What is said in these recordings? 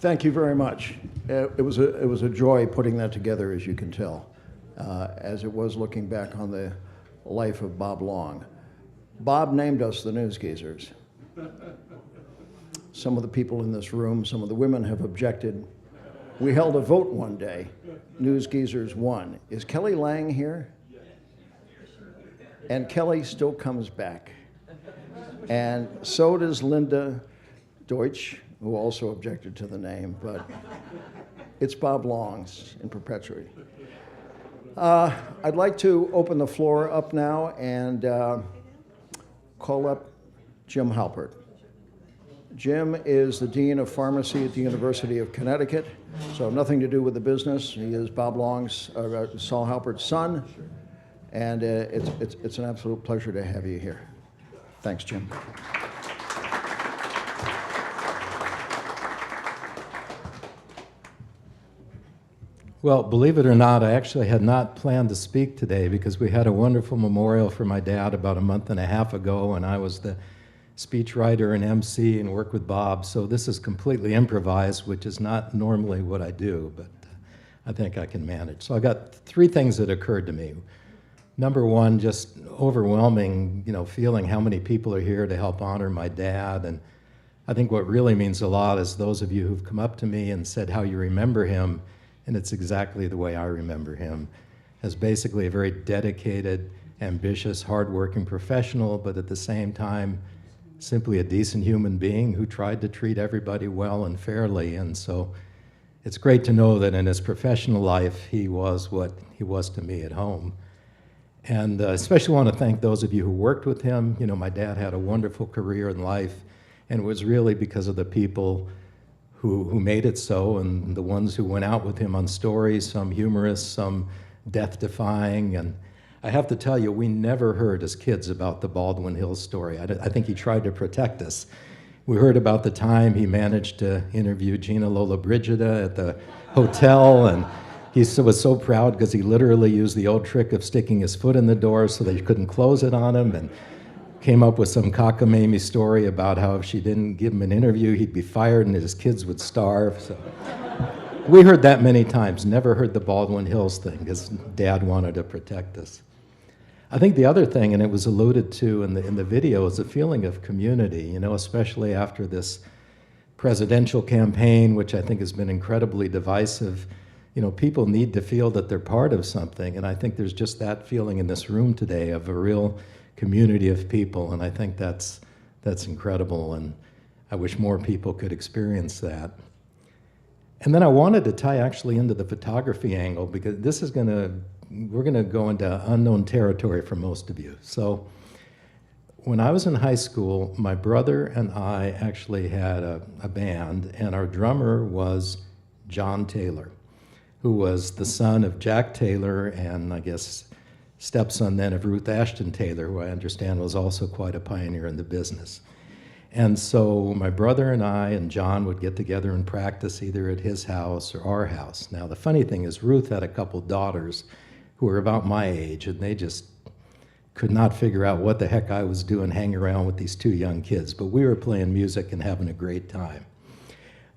Thank you very much. It was a joy putting that together, as you can tell, as it was looking back on the life of Bob Long. Bob named us the Newsgeezers. Some of the people in this room, some of the women have objected. We held a vote one day. Newsgeezers won. Is Kelly Lang here? And Kelly still comes back. And so does Linda Deutsch, who also objected to the name, but it's Bob Long's in perpetuity. I'd like to open the floor up now and call up Jim Halpert. Jim is the Dean of Pharmacy at the University of Connecticut, so nothing to do with the business. He is Bob Long's, Saul Halpert's son, and it's an absolute pleasure to have you here. Thanks, Jim. Well, believe it or not, I actually had not planned to speak today because we had a wonderful memorial for my dad about a month and a half ago, and I was the speechwriter and MC and worked with Bob. So this is completely improvised, which is not normally what I do, but I think I can manage. So I got three things that occurred to me. Number one, just overwhelming, feeling how many people are here to help honor my dad. And I think what really means a lot is those of you who've come up to me and said how you remember him, and it's exactly the way I remember him, as basically a very dedicated, ambitious, hardworking professional, but at the same time, simply a decent human being who tried to treat everybody well and fairly. And so it's great to know that in his professional life, he was what he was to me at home. And especially want to thank those of you who worked with him. My dad had a wonderful career in life, and it was really because of the people who made it so, and the ones who went out with him on stories, some humorous, some death-defying. And I have to tell you, we never heard as kids about the Baldwin Hills story. I think he tried to protect us. We heard about the time he managed to interview Gina Lollobrigida at the hotel, and he was so proud because he literally used the old trick of sticking his foot in the door so they couldn't close it on him, and came up with some cockamamie story about how if she didn't give him an interview, he'd be fired and his kids would starve. So we heard that many times, never heard the Baldwin Hills thing because Dad wanted to protect us. I think the other thing, and it was alluded to in the video, is a feeling of community, especially after this presidential campaign, which I think has been incredibly divisive. People need to feel that they're part of something, and I think there's just that feeling in this room today of a real community of people, and I think that's incredible, and I wish more people could experience that. And then I wanted to tie actually into the photography angle because we're gonna go into unknown territory for most of you. So when I was in high school, my brother and I actually had a band, and our drummer was John Taylor, who was the son of Jack Taylor and I guess stepson then of Ruth Ashton Taylor, who I understand was also quite a pioneer in the business. And so my brother and I and John would get together and practice either at his house or our house. Now the funny thing is Ruth had a couple daughters who were about my age, and they just could not figure out what the heck I was doing hanging around with these two young kids, but we were playing music and having a great time.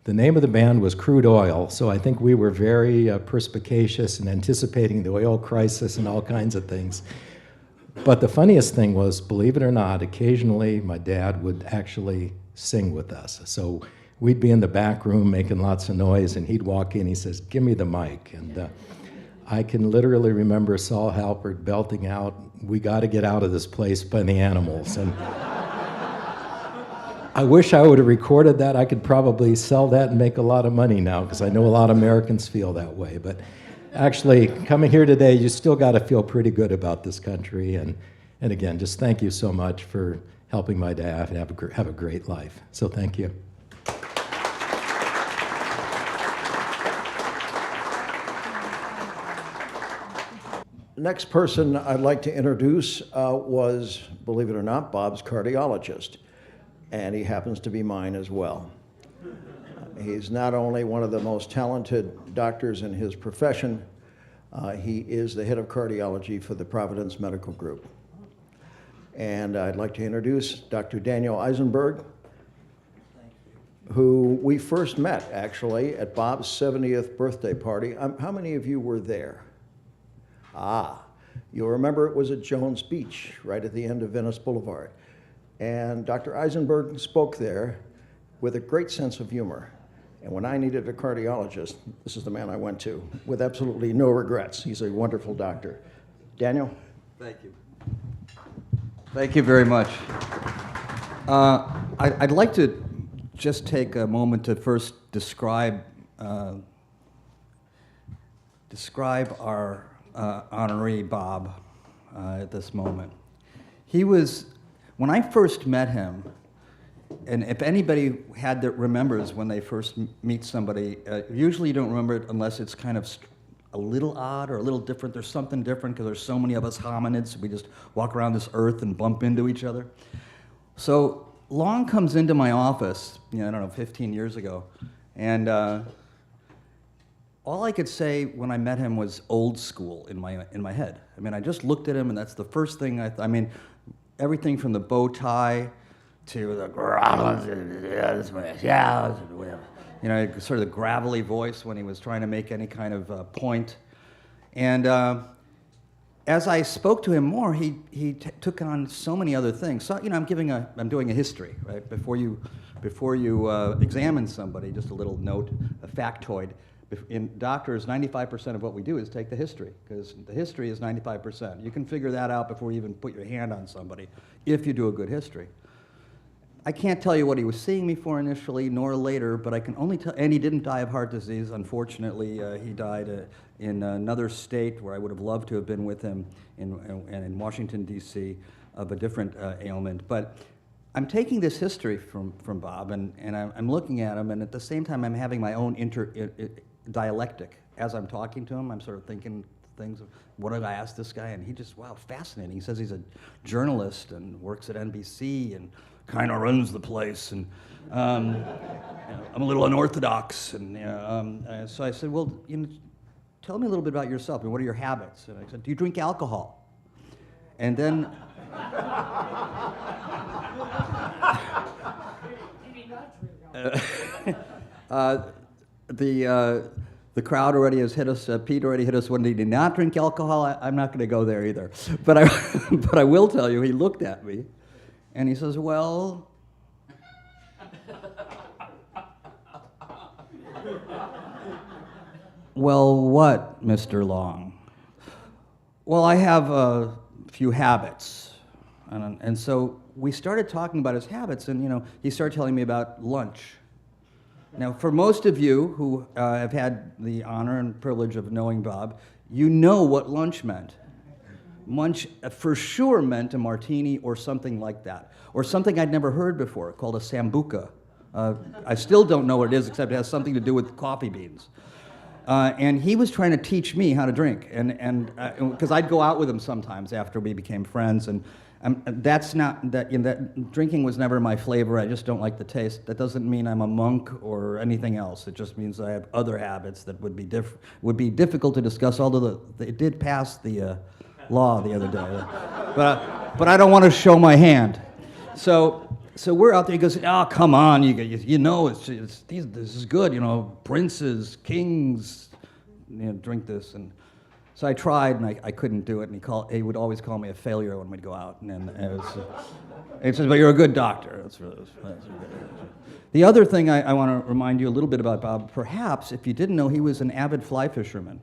The name of the band was Crude Oil, so I think we were very perspicacious and anticipating the oil crisis and all kinds of things. But the funniest thing was, believe it or not, occasionally my dad would actually sing with us. So we'd be in the back room making lots of noise, and he'd walk in, he says, "Give me the mic." And I can literally remember Saul Halpert belting out, "We got to get out of this place" by the Animals. And I wish I would have recorded that. I could probably sell that and make a lot of money now because I know a lot of Americans feel that way. But actually, coming here today, you still got to feel pretty good about this country. And again, just thank you so much for helping my dad have a great life. So thank you. The next person I'd like to introduce was, believe it or not, Bob's cardiologist. And he happens to be mine as well. He's not only one of the most talented doctors in his profession, he is the head of cardiology for the Providence Medical Group. And I'd like to introduce Dr. Daniel Eisenberg. who we first met, actually, at Bob's 70th birthday party. How many of you were there? Ah, you'll remember it was at Jones Beach, right at the end of Venice Boulevard. And Dr. Eisenberg spoke there with a great sense of humor. And when I needed a cardiologist, this is the man I went to, with absolutely no regrets. He's a wonderful doctor. Daniel? Thank you. Thank you very much. I'd like to just take a moment to first describe our honoree, Bob, at this moment. He was, when I first met him, and if anybody remembers when they first meet somebody, usually you don't remember it unless it's kind of a little odd or a little different. There's something different because there's so many of us hominids. We just walk around this earth and bump into each other. So Long comes into my office, I don't know, 15 years ago, and all I could say when I met him was old school in my head. I mean, I just looked at him, and that's the first thing I mean, everything from the bow tie to the sort of the gravelly voice when he was trying to make any kind of point. And as I spoke to him more, he took on so many other things. So I'm doing a history, right? Before you examine somebody, just a little note, a factoid. In doctors, 95% of what we do is take the history, because the history is 95%. You can figure that out before you even put your hand on somebody, if you do a good history. I can't tell you what he was seeing me for initially, nor later, but I can only tell, and he didn't die of heart disease. Unfortunately, he died in another state where I would have loved to have been with him, in Washington, D.C., of a different ailment. But I'm taking this history from Bob, and I'm looking at him, and at the same time, I'm having my own dialectic. As I'm talking to him, I'm sort of thinking things, what did I ask this guy? And he just, wow, fascinating. He says he's a journalist and works at NBC and kind of runs the place, and I'm a little unorthodox, and so I said, well, tell me a little bit about yourself, and what are your habits? And I said, do you drink alcohol? And then the crowd already has hit us. Pete already hit us when he did not drink alcohol. I'm not going to go there either, but I will tell you, he looked at me. And he says, well, what, Mr. Long? Well, I have a few habits. And so we started talking about his habits, and he started telling me about lunch. Now, for most of you who have had the honor and privilege of knowing Bob, you know what lunch meant. Lunch for sure meant a martini or something like that, or something I'd never heard before called a sambuca. I still don't know what it is, except it has something to do with coffee beans. And he was trying to teach me how to drink, and because I'd go out with him sometimes after we became friends, and that drinking was never my flavor. I just don't like the taste. That doesn't mean I'm a monk or anything else. It just means I have other habits that would be difficult to discuss. Although it did pass the law the other day, but I don't want to show my hand. So we're out there. He goes, "Oh, come on, this is good. Princes, kings, drink this." And so I tried, and I couldn't do it. And he would always call me a failure when we'd go out. And he says, "But you're a good doctor." That's really good. The other thing I want to remind you a little bit about Bob. Perhaps if you didn't know, he was an avid fly fisherman.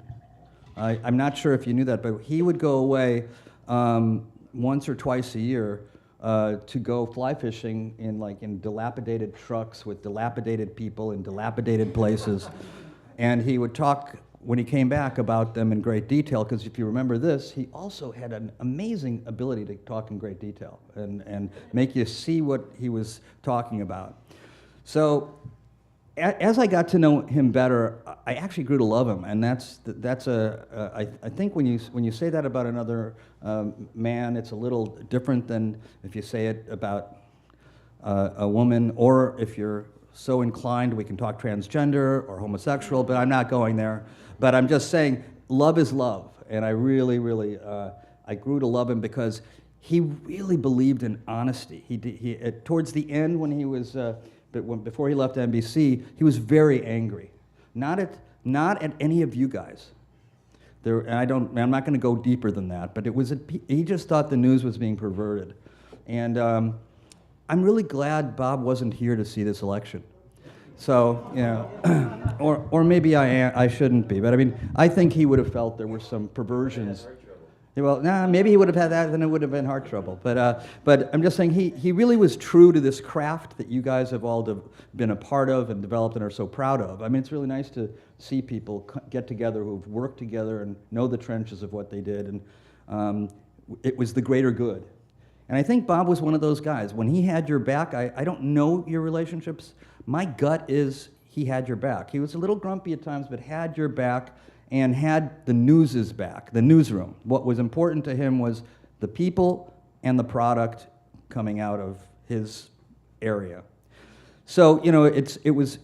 I'm not sure if you knew that, but he would go away once or twice a year to go fly fishing in dilapidated trucks with dilapidated people in dilapidated places. And he would talk, when he came back, about them in great detail, because if you remember this, he also had an amazing ability to talk in great detail and make you see what he was talking about. So as I got to know him better, I actually grew to love him, and I think when you say that about another man, it's a little different than if you say it about a woman, or if you're so inclined, we can talk transgender or homosexual, but I'm not going there. But I'm just saying, love is love, and I really, really, I grew to love him because he really believed in honesty. Towards the end, when he was but before he left NBC, he was very angry. Not at any of you guys. And I'm not going to go deeper than that, but he just thought the news was being perverted. And I'm really glad Bob wasn't here to see this election. So, you know, or maybe I shouldn't be, but I mean, I think he would have felt there were some perversions. Well, maybe he would have had that, then it would have been heart trouble. But I'm just saying he really was true to this craft that you guys have all been a part of and developed and are so proud of. I mean, it's really nice to see people get together who've worked together and know the trenches of what they did, and it was the greater good. And I think Bob was one of those guys. When he had your back, I don't know your relationships. My gut is he had your back. He was a little grumpy at times, but had your back and had the news's back, the newsroom. What was important to him was the people and the product coming out of his area. So, you know,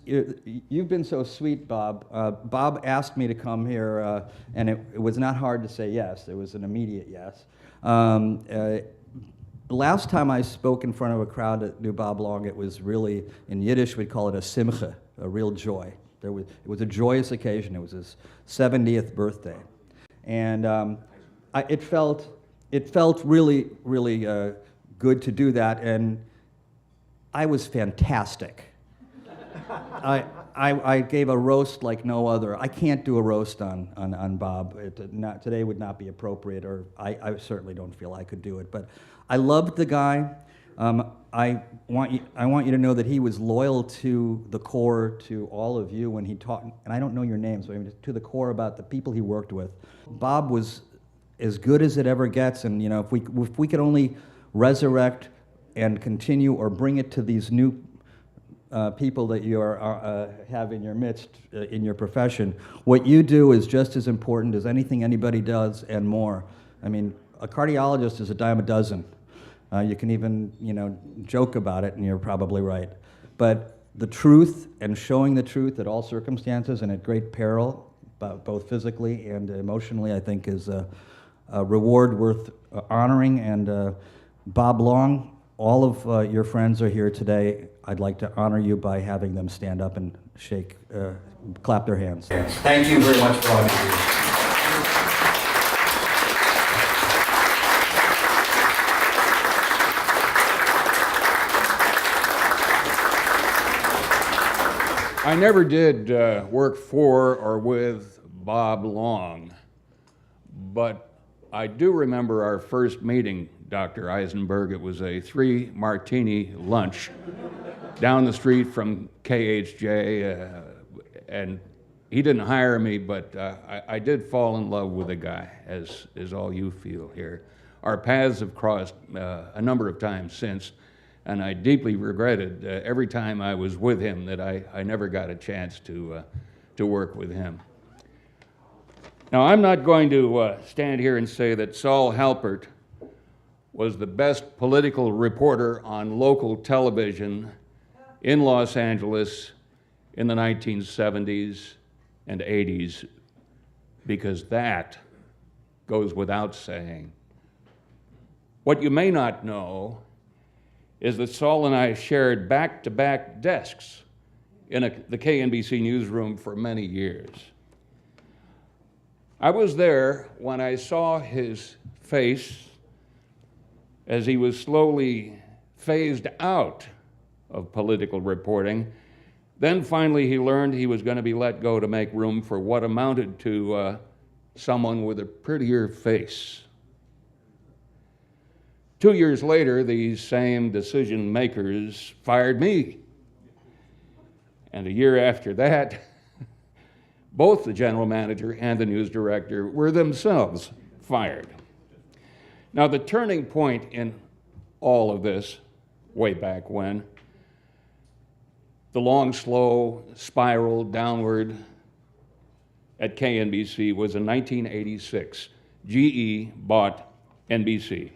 you've been so sweet, Bob. Bob asked me to come here, and it was not hard to say yes. It was an immediate yes. Last time I spoke in front of a crowd that knew Bob Long, it was really, in Yiddish, we'd call it a simcha, a real joy. It was a joyous occasion. It was his 70th birthday. And it felt really, really good to do that, and I was fantastic. I gave a roast like no other. I can't do a roast on Bob. Today would not be appropriate, or I certainly don't feel I could do it. But I loved the guy. I want you to know that he was loyal to the core, to all of you when he taught, and I don't know your names, but to the core about the people he worked with. Bob was as good as it ever gets, and you know, if we could only resurrect and continue or bring it to these new people that you have in your midst, in your profession, what you do is just as important as anything anybody does and more. I mean, a cardiologist is a dime a dozen. You can even, you know, joke about it, and you're probably right. But the truth and showing the truth at all circumstances and at great peril, both physically and emotionally, I think is a reward worth honoring. And Bob Long, all of your friends are here today. I'd like to honor you by having them stand up and clap their hands. Thank you very much for all you do. I never did work for or with Bob Long, but I do remember our first meeting, Dr. Eisenberg. It was a 3-martini lunch down the street from KHJ, and he didn't hire me, but I did fall in love with the guy, as all you feel here. Our paths have crossed a number of times since, and I deeply regretted every time I was with him that I never got a chance to work with him. Now, I'm not going to stand here and say that Saul Halpert was the best political reporter on local television in Los Angeles in the 1970s and 80s, because that goes without saying. What you may not know is that Saul and I shared back-to-back desks in the KNBC newsroom for many years. I was there when I saw his face as he was slowly phased out of political reporting. Then finally he learned he was going to be let go to make room for what amounted to someone with a prettier face. 2 years later, these same decision makers fired me. And a year after that, both the general manager and the news director were themselves fired. Now, the turning point in all of this, way back when, the long, slow spiral downward at KNBC was in 1986. GE bought NBC.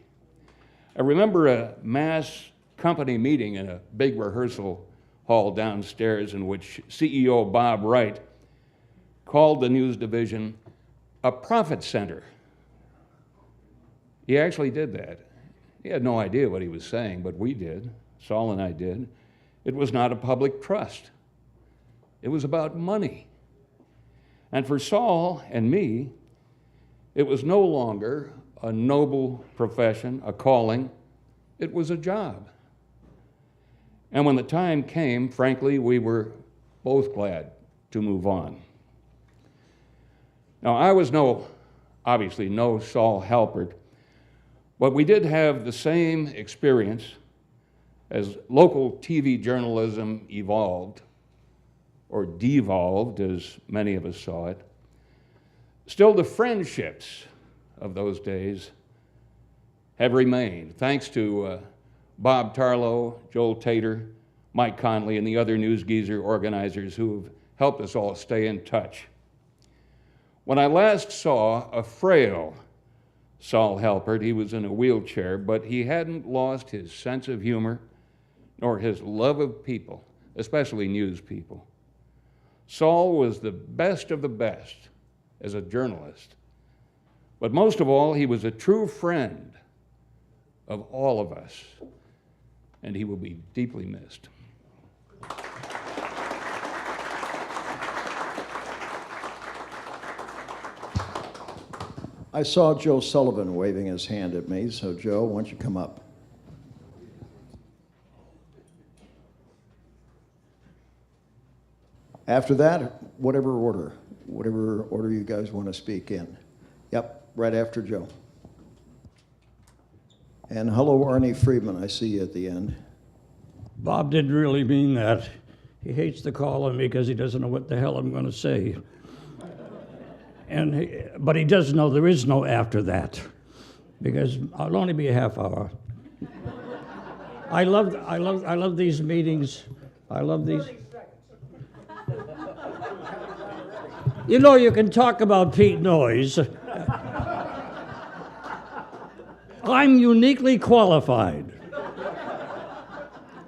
I remember a mass company meeting in a big rehearsal hall downstairs in which CEO Bob Wright called the news division a profit center. He actually did that. He had no idea what he was saying, but we did. Saul and I did. It was not a public trust. It was about money. And for Saul and me, it was no longer a noble profession, a calling. It was a job. And when the time came, frankly, we were both glad to move on. Now, I was obviously no Saul Halpert, but we did have the same experience as local TV journalism evolved, or devolved, as many of us saw it. Still, the friendships of those days have remained, thanks to Bob Tarlow, Joel Tater, Mike Conley, and the other News Geezer organizers who have helped us all stay in touch. When I last saw a frail Saul Halpert, he was in a wheelchair, but he hadn't lost his sense of humor nor his love of people, especially news people. Saul was the best of the best as a journalist, but most of all, he was a true friend of all of us, and he will be deeply missed. I saw Joe Sullivan waving his hand at me, so Joe, why don't you come up? After that, whatever order you guys want to speak in. Yep, right after Joe. And hello, Arnie Friedman, I see you at the end. Bob didn't really mean that. He hates to call on me because he doesn't know what the hell I'm going to say. But he does know there is no after that, because I'll only be a half hour. I love these meetings. I love these. You know, you can talk about Pete Noyes. I'm uniquely qualified.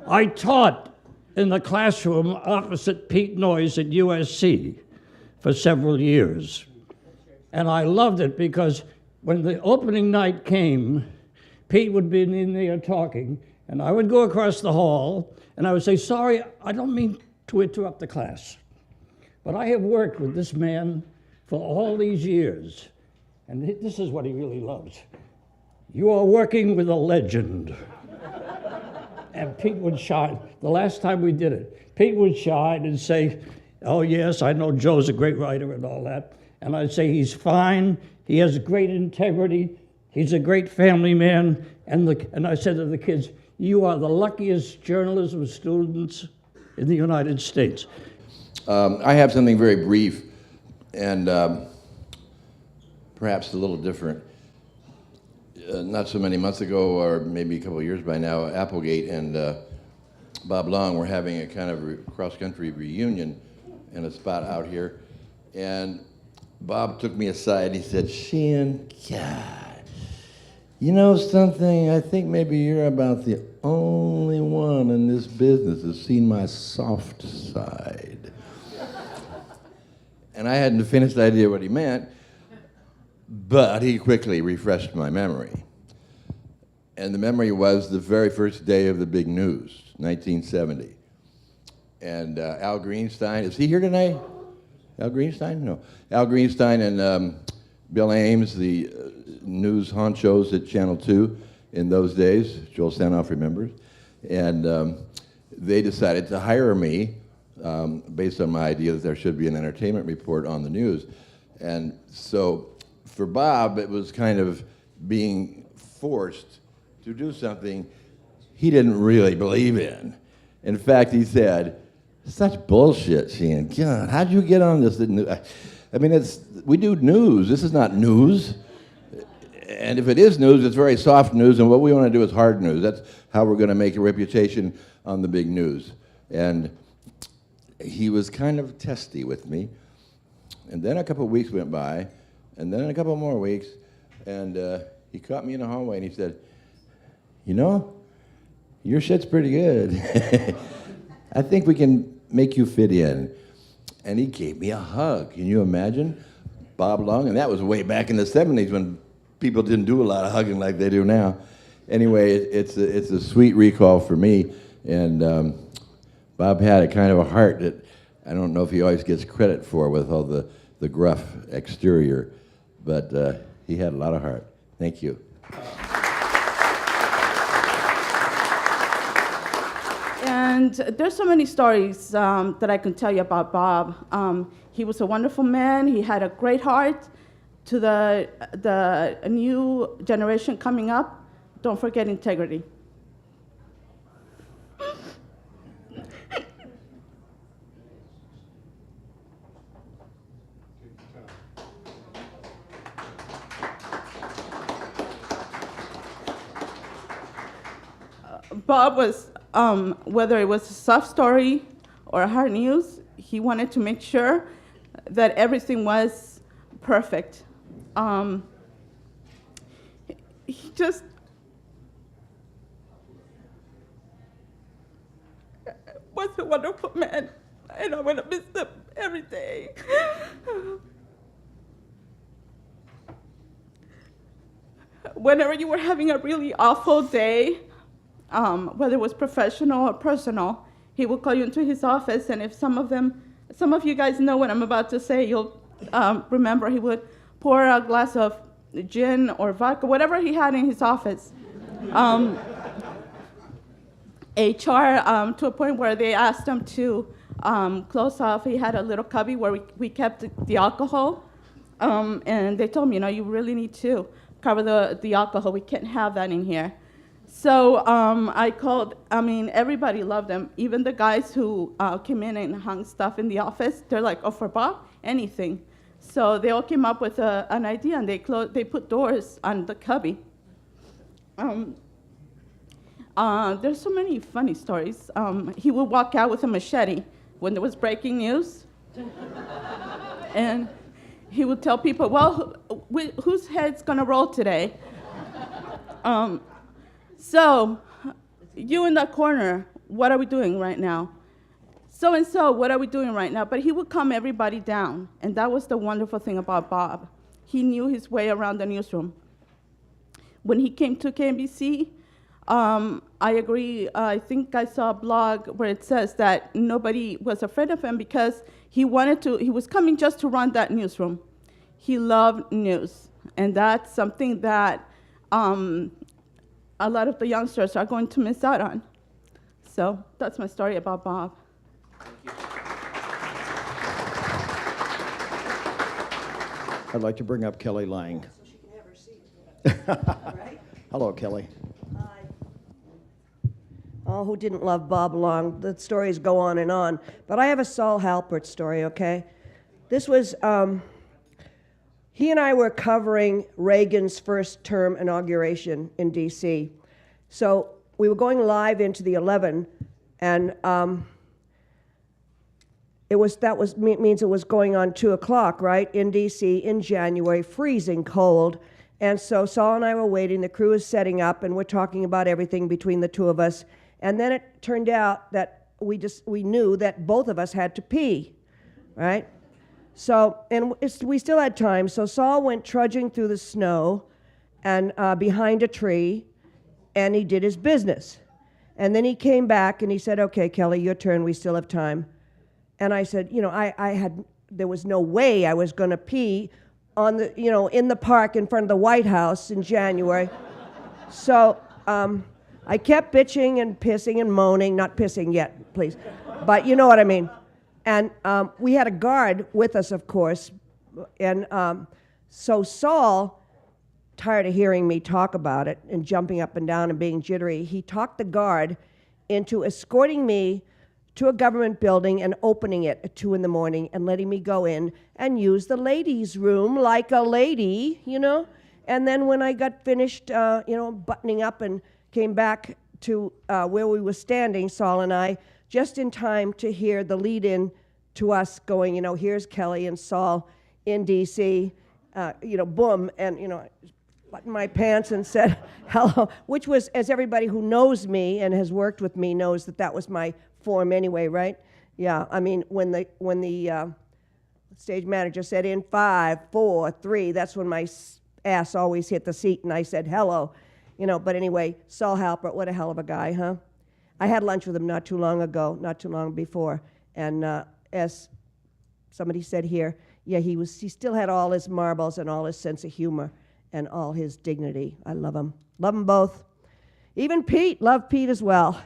I taught in the classroom opposite Pete Noyes at USC for several years. And I loved it because when the opening night came, Pete would be in there talking, and I would go across the hall, and I would say, sorry, I don't mean to interrupt the class, but I have worked with this man for all these years, and this is what he really loves. You are working with a legend. And Pete would shine. The last time we did it, Pete would shine and say, oh yes, I know Joe's a great writer and all that. And I'd say he's fine, he has great integrity, he's a great family man. And I said to the kids, you are the luckiest journalism students in the United States. I have something very brief and perhaps a little different. Not so many months ago, or maybe a couple of years by now, Applegate and Bob Long were having a kind of cross-country reunion in a spot out here. And Bob took me aside and he said, Sheehan, God, you know something? I think maybe you're about the only one in this business that's seen my soft side. And I hadn't the faintest idea what he meant, but he quickly refreshed my memory. And the memory was the very first day of the big news, 1970. And Al Greenstein, is he here tonight? Al Greenstein? No. Al Greenstein and Bill Ames, the news honchos at Channel 2 in those days, Joel Sanoff remembers, and they decided to hire me based on my idea that there should be an entertainment report on the news. And so for Bob, it was kind of being forced to do something he didn't really believe in. In fact, he said, such bullshit, Sheehan. God, how'd you get on this? I mean, we do news. This is not news. And if it is news, it's very soft news, and what we want to do is hard news. That's how we're going to make a reputation on the big news. And he was kind of testy with me. And then a couple of weeks went by, and then a couple more weeks, and he caught me in the hallway, and he said, you know, your shit's pretty good. I think we can make you fit in. And he gave me a hug. Can you imagine? Bob Long, and that was way back in the 70s when people didn't do a lot of hugging like they do now. Anyway, it's a sweet recall for me, and Bob had a kind of a heart that I don't know if he always gets credit for with all the gruff exterior, but he had a lot of heart. Thank you. And there's so many stories that I can tell you about Bob. He was a wonderful man. He had a great heart. To the new generation coming up, don't forget integrity. Bob was, whether it was a soft story or hard news, he wanted to make sure that everything was perfect. He just was a wonderful man, and I'm gonna miss him every day. Whenever you were having a really awful day, whether it was professional or personal, he would call you into his office, and if some of you guys know what I'm about to say, you'll remember he would pour a glass of gin or vodka, whatever he had in his office. HR, to a point where they asked him to close off. He had a little cubby where we kept the alcohol, and they told me, you really need to cover the alcohol. We can't have that in here. So I called, everybody loved him. Even the guys who came in and hung stuff in the office, they're like, oh, for Bob, anything. So they all came up with an idea, and they put doors on the cubby. There's so many funny stories. He would walk out with a machete when there was breaking news. And he would tell people, well, whose head's gonna roll today? So, you in that corner, what are we doing right now? So-and-so, what are we doing right now? But he would calm everybody down, and that was the wonderful thing about Bob. He knew his way around the newsroom. When he came to KMBC, I agree, I think I saw a blog where it says that nobody was afraid of him because he was coming just to run that newsroom. He loved news, and that's something that a lot of the youngsters are going to miss out on. So that's my story about Bob. I'd like to bring up Kelly Lang. So she can have her seat. Right? Hello, Kelly. Hi. Oh, who didn't love Bob Long? The stories go on and on. But I have a Saul Halpert story, okay? This was, he and I were covering Reagan's first term inauguration in D.C. So we were going live into the 11, and means it was going on 2 o'clock, right, in D.C. in January, freezing cold. And so Saul and I were waiting, the crew is setting up, and we're talking about everything between the two of us. And then it turned out that we knew that both of us had to pee, right? So, and we still had time, so Saul went trudging through the snow and behind a tree, and he did his business. And then he came back and he said, okay, Kelly, your turn, we still have time. And I said, there was no way I was gonna pee on the, in the park in front of the White House in January. So I kept bitching and pissing and moaning, not pissing yet, please, but you know what I mean. And we had a guard with us, of course, and so Saul, tired of hearing me talk about it and jumping up and down and being jittery, he talked the guard into escorting me to a government building and opening it at 2 a.m. and letting me go in and use the ladies' room like a lady, And then when I got finished, buttoning up and came back to where we were standing, Saul and I, just in time to hear the lead-in to us going, here's Kelly and Saul in D.C., boom, and, I buttoned my pants and said hello, which was, as everybody who knows me and has worked with me knows that was my form anyway, right? Yeah, I mean, when the stage manager said in 5, 4, 3, that's when my ass always hit the seat, and I said hello, But anyway, Saul Halpert, what a hell of a guy, huh? I had lunch with him not too long ago, not too long before, and as somebody said here, yeah, he still had all his marbles and all his sense of humor and all his dignity. I love him. Love them both. Even Pete, love Pete as well.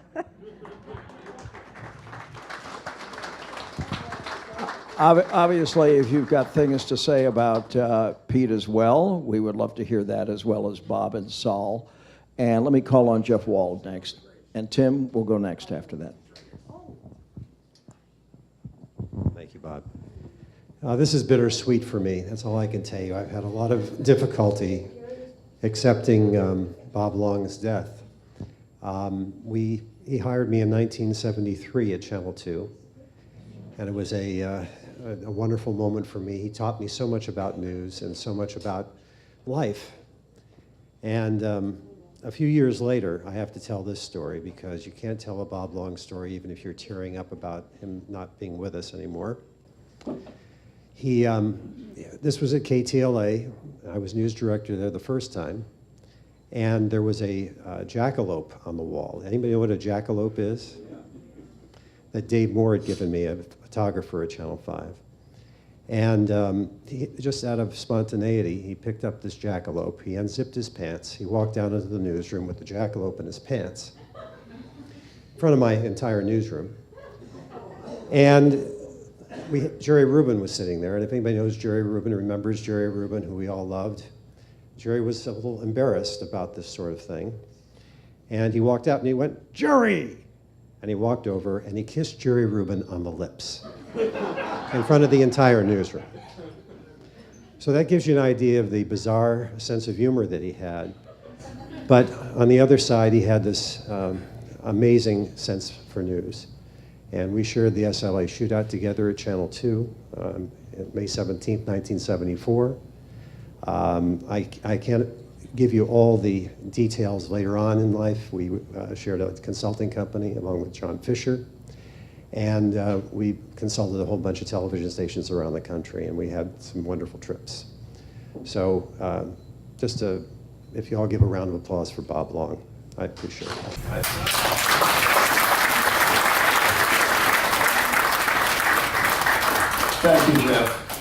Obviously, if you've got things to say about Pete as well, we would love to hear that, as well as Bob and Saul. And let me call on Jeff Wald next. And Tim will go next after that. Thank you, Bob. This is bittersweet for me. That's all I can tell you. I've had a lot of difficulty accepting Bob Long's death. He hired me in 1973 at Channel 2, and it was a wonderful moment for me. He taught me so much about news and so much about life. And a few years later, I have to tell this story because you can't tell a Bob Long story even if you're tearing up about him not being with us anymore. This was at KTLA. I was news director there the first time, and there was a jackalope on the wall. Anybody know what a jackalope is? That Dave Moore had given me, a photographer at Channel 5. And just out of spontaneity, he picked up this jackalope, he unzipped his pants, he walked down into the newsroom with the jackalope in his pants, in front of my entire newsroom. And Jerry Rubin was sitting there, and if anybody knows Jerry Rubin, remembers Jerry Rubin, who we all loved, Jerry was a little embarrassed about this sort of thing. And he walked out and he went, "Jerry!" And he walked over and he kissed Jerry Rubin on the lips in front of the entire newsroom. So that gives you an idea of the bizarre sense of humor that he had. But on the other side, he had this amazing sense for news. And we shared the SLA shootout together at Channel 2 on May 17th, 1974. I can't give you all the details later on in life. We shared a consulting company along with John Fisher. And we consulted a whole bunch of television stations around the country, and we had some wonderful trips. So if you all give a round of applause for Bob Long, I appreciate it. Thank you, Jeff.